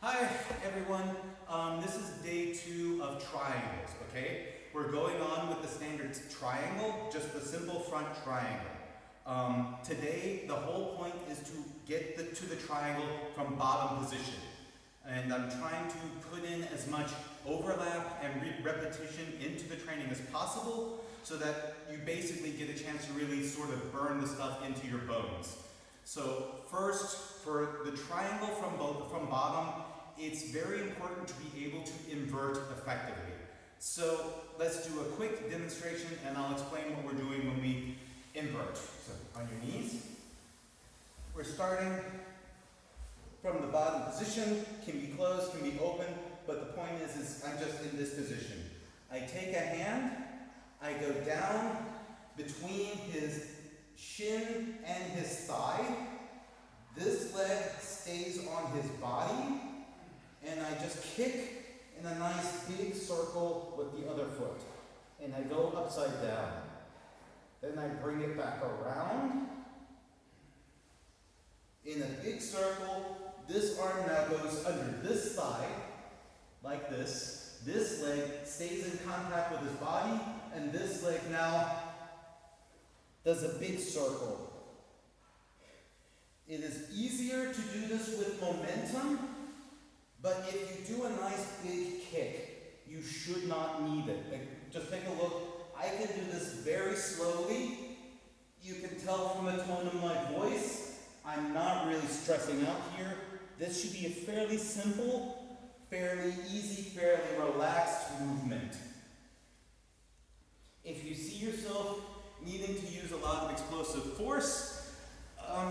Hi everyone, this is day 2 of triangles, okay? We're going on with the standard triangle, just the simple front triangle. Today, the whole point is to get to the triangle from bottom position. And I'm trying to put in as much overlap and repetition into the training as possible so that you basically get a chance to really sort of burn the stuff into your bones. So first, for the triangle from bottom, it's very important to be able to invert effectively. So let's do a quick demonstration and I'll explain what we're doing when we invert. So on your knees, we're starting from the bottom position, can be closed, can be open, but the point is I'm just in this position. I take a hand, I go down between his shin and his thigh. This leg stays on his body, and I just kick in a nice big circle with the other foot. And I go upside down. Then I bring it back around in a big circle. This arm now goes under this thigh, like this. This leg stays in contact with his body, and this leg now does a big circle. It is easier to do this with momentum, but if you do a nice big kick, you should not need it. Like, just take a look. I can do this very slowly. You can tell from the tone of my voice, I'm not really stressing out here. This should be a fairly simple, fairly easy, fairly relaxed movement. If you see yourself needing to use a lot of explosive force,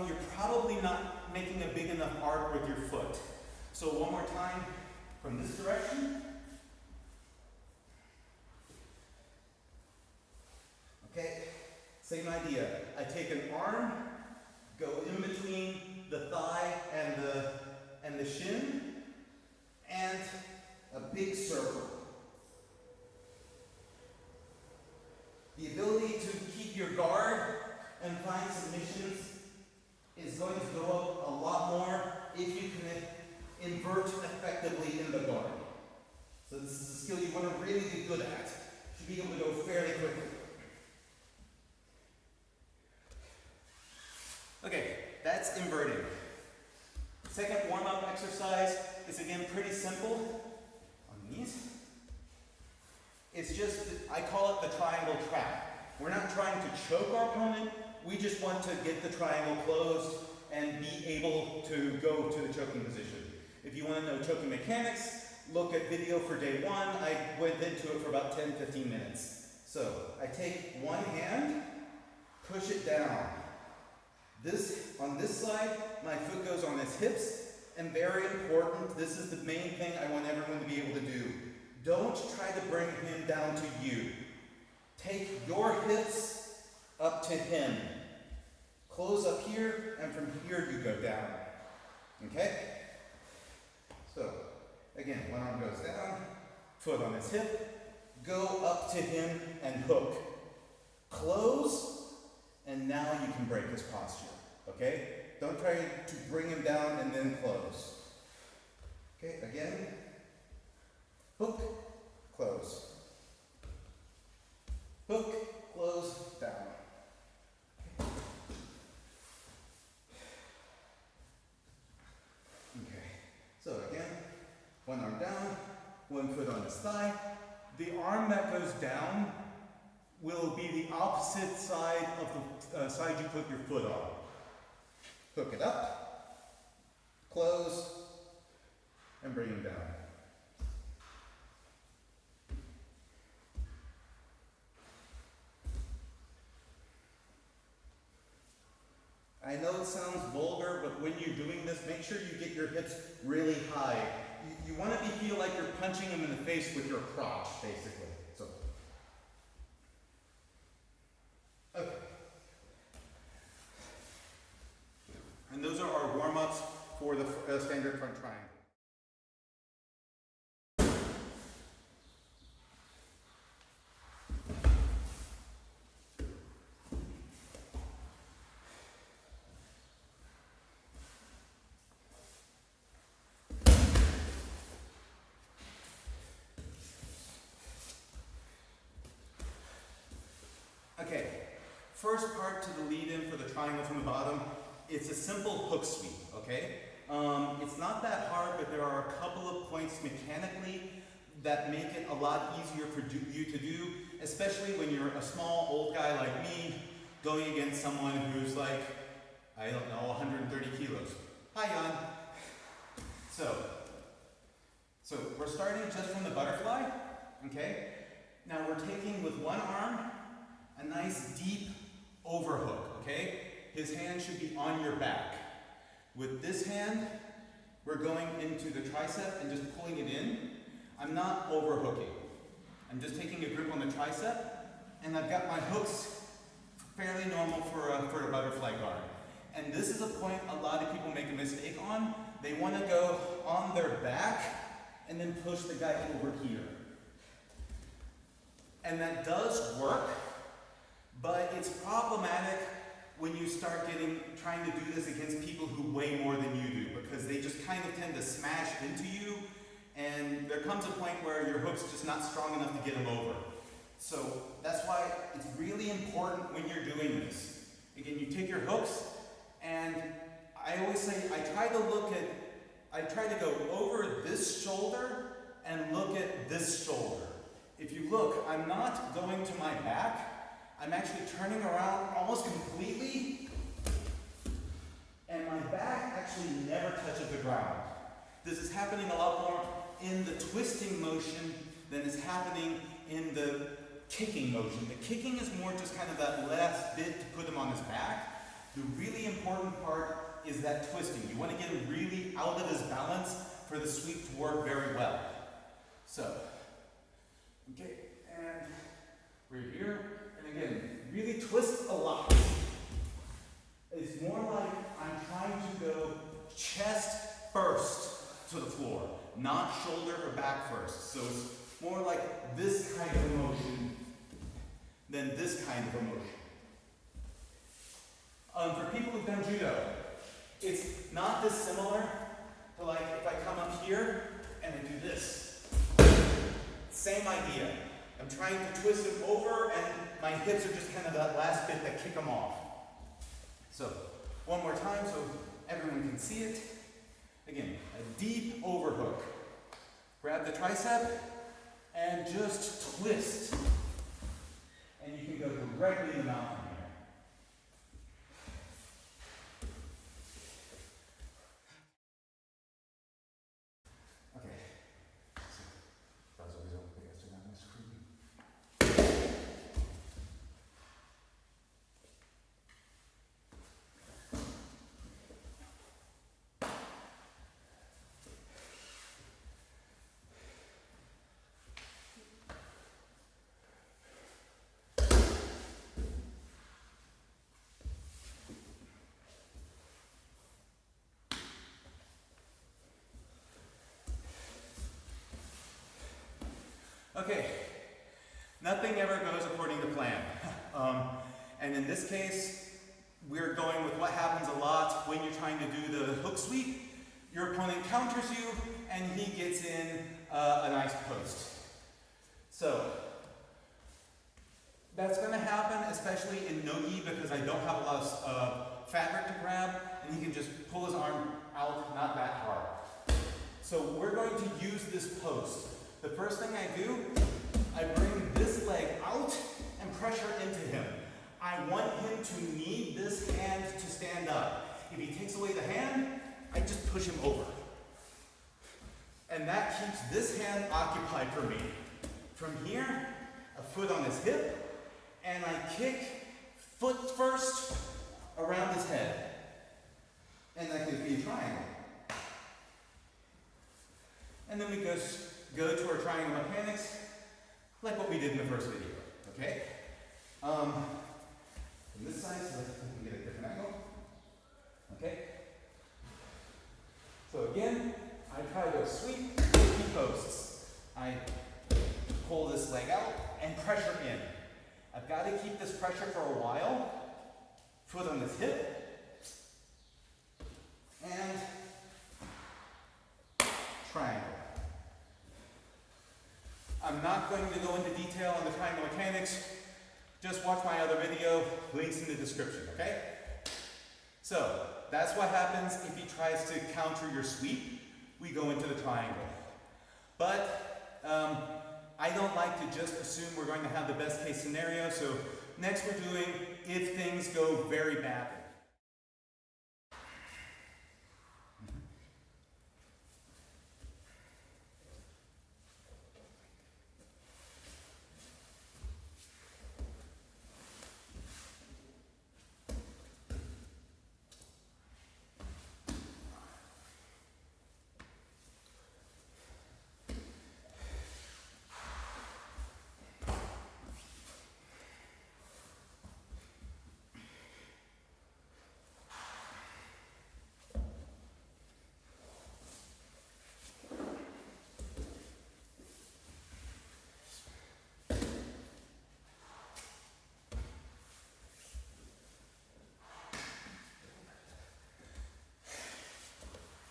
you're probably not making a big enough arc with your foot. So one more time from this direction. Okay, same idea. I take an arm, go in between the thigh and the shin, and a big circle. The ability to keep your guard and find submissions is going to go up a lot more if you can invert effectively in the guard. So this is a skill you want to really be good at. You should be able to go fairly quickly. Okay, that's inverting. Second warm-up exercise is again pretty simple. On the knees. It's just, I call it the triangle trap. We're not trying to choke our opponent, we just want to get the triangle closed and be able to go to the choking position. If you want to know choking mechanics, look at video for day 1. I went into it for about 10-15 minutes. So, I take one hand, push it down. On this side, my foot goes on his hips, and very important, this is the main thing I want everyone to be able to do. Don't try to bring him down to you. Take your hips up to him. Close up here, and from here you go down. Okay? So, again, one arm goes down, foot on his hip, go up to him and hook. Close, and now you can break his posture. Okay? Don't try to bring him down and then close. Okay, again. Hook, close. Hook, close, down. Okay, so again, one arm down, one foot on his thigh. The arm that goes down will be the opposite side of the side you put your foot on. Hook it up, close, and bring him down. I know it sounds vulgar, but when you're doing this, make sure you get your hips really high. You want to feel like you're punching him in the face with your crotch, basically. So, okay. And those are our warm-ups for the standard front triangle. first part to the lead in for the triangle from the bottom, it's a simple hook sweep, okay? It's not that hard, but there are a couple of points mechanically that make it a lot easier for you to do, especially when you're a small old guy like me going against someone who's like, I don't know, 130 kilos. Hi, Jan. So we're starting just from the butterfly, okay? Now we're taking with one arm a nice deep overhook, okay? His hand should be on your back. With this hand, we're going into the tricep and just pulling it in. I'm not overhooking. I'm just taking a grip on the tricep, and I've got my hooks fairly normal for a butterfly guard. And this is a point a lot of people make a mistake on. They want to go on their back and then push the guy over here. And that does work, but it's problematic when you start trying to do this against people who weigh more than you do, because they just kind of tend to smash into you, and there comes a point where your hook's just not strong enough to get them over. So that's why it's really important when you're doing this. Again, you take your hooks, and I always say, I try to go over this shoulder and look at this shoulder. If you look, I'm not going to my back. I'm actually turning around almost completely, and my back actually never touches the ground. This is happening a lot more in the twisting motion than is happening in the kicking motion. The kicking is more just kind of that last bit to put him on his back. The really important part is that twisting. You want to get him really out of his balance for the sweep to work very well. So, okay, and we're here. And again, really twist a lot. It's more like I'm trying to go chest first to the floor, not shoulder or back first. So it's more like this kind of motion than this kind of a motion. For people who've done judo, it's not dissimilar to like if I come up here and I do this. Same idea. I'm trying to twist him over, and my hips are just kind of that last bit that kick him off. So, one more time so everyone can see it. Again, a deep overhook. Grab the tricep and just twist. And you can go directly in the mountain here. Okay, nothing ever goes according to plan. And in this case, we're going with what happens a lot when you're trying to do the hook sweep. Your opponent counters you, and he gets in a nice post. So, that's going to happen, especially in Nogi, because I don't have a lot of fabric to grab, and he can just pull his arm out, not that hard. So we're going to use this post. The first thing I do, I bring this leg out and pressure into him. I want him to need this hand to stand up. If he takes away the hand, I just push him over. And that keeps this hand occupied for me. From here, a foot on his hip, and I kick foot first around his head. And that could be a triangle. And then we go to our triangle mechanics, like what we did in the first video, okay? From this side, so we can get a different angle, okay? So again, I try to sweep key posts. I pull this leg out and pressure in. I've got to keep this pressure for a while. Foot on his hip, and triangle. I'm not going to go into detail on the triangle mechanics, just watch my other video, links in the description, okay? So, that's what happens if he tries to counter your sweep. We go into the triangle. But I don't like to just assume we're going to have the best case scenario, so next we're doing if things go very badly.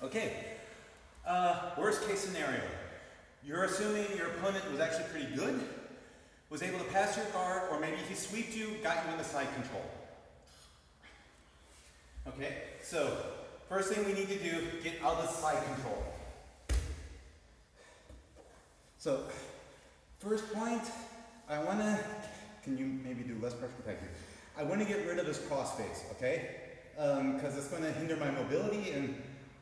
Okay, worst case scenario. You're assuming your opponent was actually pretty good, was able to pass your guard, or maybe he sweeped you, got you into side control. Okay, so first thing we need to do, get out of side control. So, first point, I want to, can you maybe do less pressure? Thank you. I want to get rid of this cross face, okay? Because it's going to hinder my mobility, and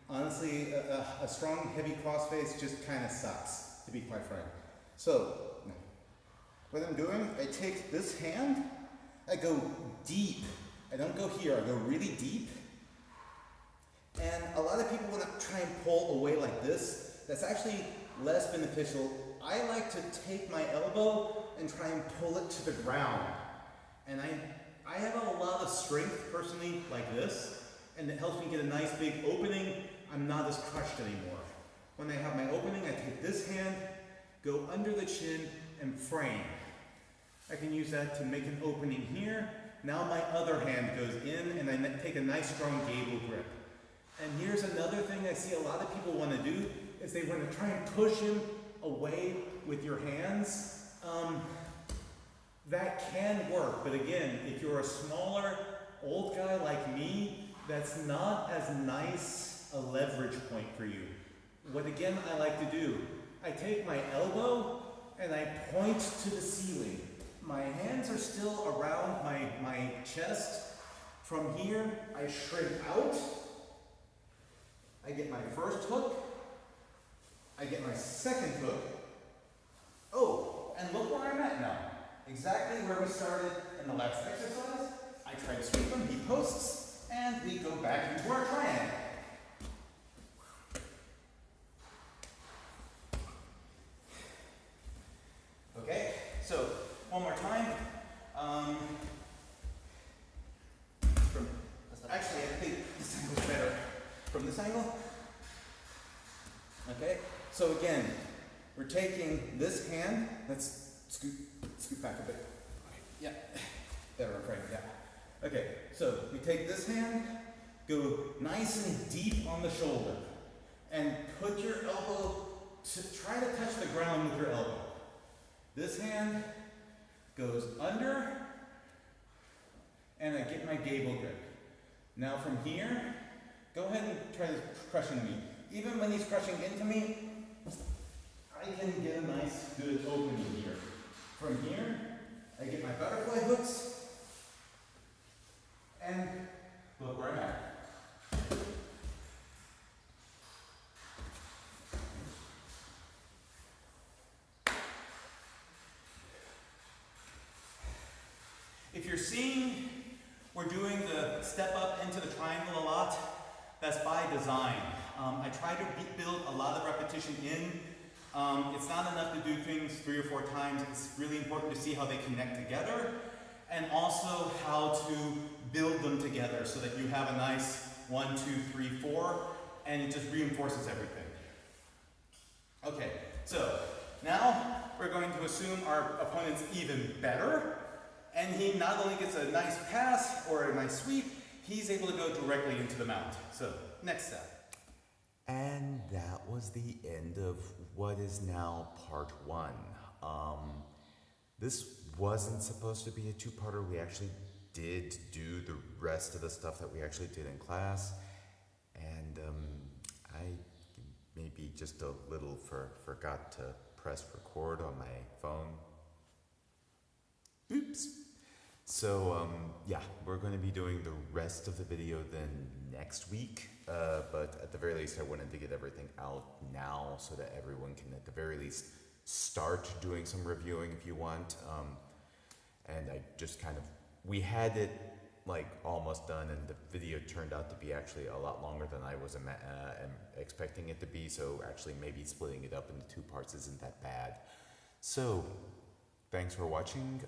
honestly, a strong, heavy crossface just kind of sucks, to be quite frank. So, what I'm doing, I take this hand, I go deep. I don't go here, I go really deep. And a lot of people want to try and pull away like this. That's actually less beneficial. I like to take my elbow and try and pull it to the ground. And I have a lot of strength, personally, like this, and it helps me get a nice big opening. I'm not as crushed anymore. When I have my opening, I take this hand, go under the chin, and frame. I can use that to make an opening here. Now my other hand goes in, and I take a nice strong gable grip. And here's another thing I see a lot of people want to do, is they want to try and push him away with your hands. That can work, but again, if you're a smaller, old guy like me, that's not as nice a leverage point for you. What again I like to do, I take my elbow and I point to the ceiling. My hands are still around my chest. From here, I shrink out. I get my first hook. I get my second hook. Oh, and look where I'm at now. Exactly where we started in the last exercise. I try to sweep him, he posts, and we go back into our triangle. Okay, so one more time. Actually, I think this angle's better. From this angle? Okay, so again, we're taking this hand, let's scoot back a bit. Yeah, better frame, yeah. Okay, so we take this hand, go nice and deep on the shoulder, and put your elbow try to touch the ground with your elbow. This hand goes under, and I get my gable grip. Now from here, go ahead and try to crush into me. Even when he's crushing into me, I can get a nice, good opening here. From here, I get my butterfly hooks, and look where I'm at. If you're seeing we're doing the step up into the triangle a lot, that's by design. I try to build a lot of repetition in. It's not enough to do things 3 or 4 times. It's really important to see how they connect together, and also how to build them together so that you have a nice 1, 2, 3, 4, and it just reinforces everything. Okay, so now we're going to assume our opponent's even better, and he not only gets a nice pass or a nice sweep, he's able to go directly into the mount. So, next step. And that was the end of what is now part 1. This wasn't supposed to be a two-parter. We actually did do the rest of the stuff that we actually did in class, and I maybe just a little forgot to press record on my phone. Oops. So yeah, we're going to be doing the rest of the video then next week, but at the very least I wanted to get everything out now so that everyone can at the very least start doing some reviewing if you want. And I just kind of, we had it like almost done, and the video turned out to be actually a lot longer than I was expecting it to be, so actually maybe splitting it up into two parts isn't that bad. So thanks for watching.